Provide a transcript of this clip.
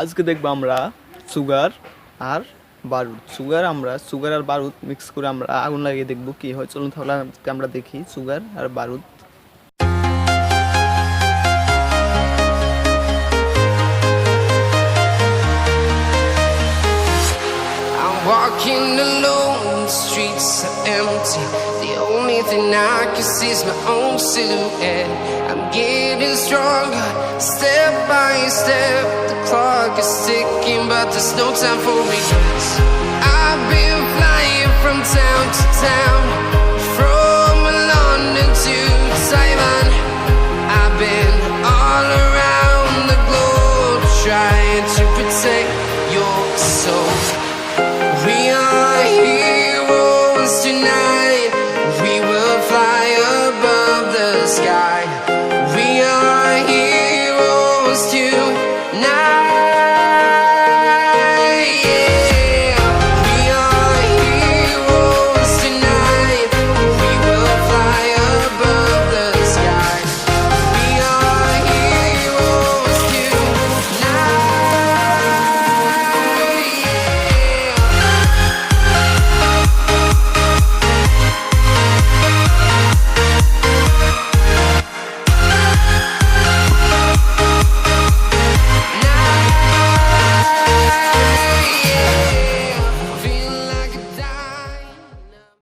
আজকে দেখবো আমরা সুগার আর বারুদ। সুগার আর বারুদ মিক্স করে আমরা আগুন লাগিয়ে দেখবো কি হয়। চলুন তাহলে আজকে আমরা দেখি সুগার আর বারুদ। I'm walking alone, the streets are empty. The only thing I can see is my own silhouette. I'm getting stronger, step by step. The clock is ticking, but there's no time for me. I've been flying from town to town, from London to Taiwan. I've been all around the globe, trying to protect your soul. We are heroes tonight. We will fly above the sky. We are heroes tonight.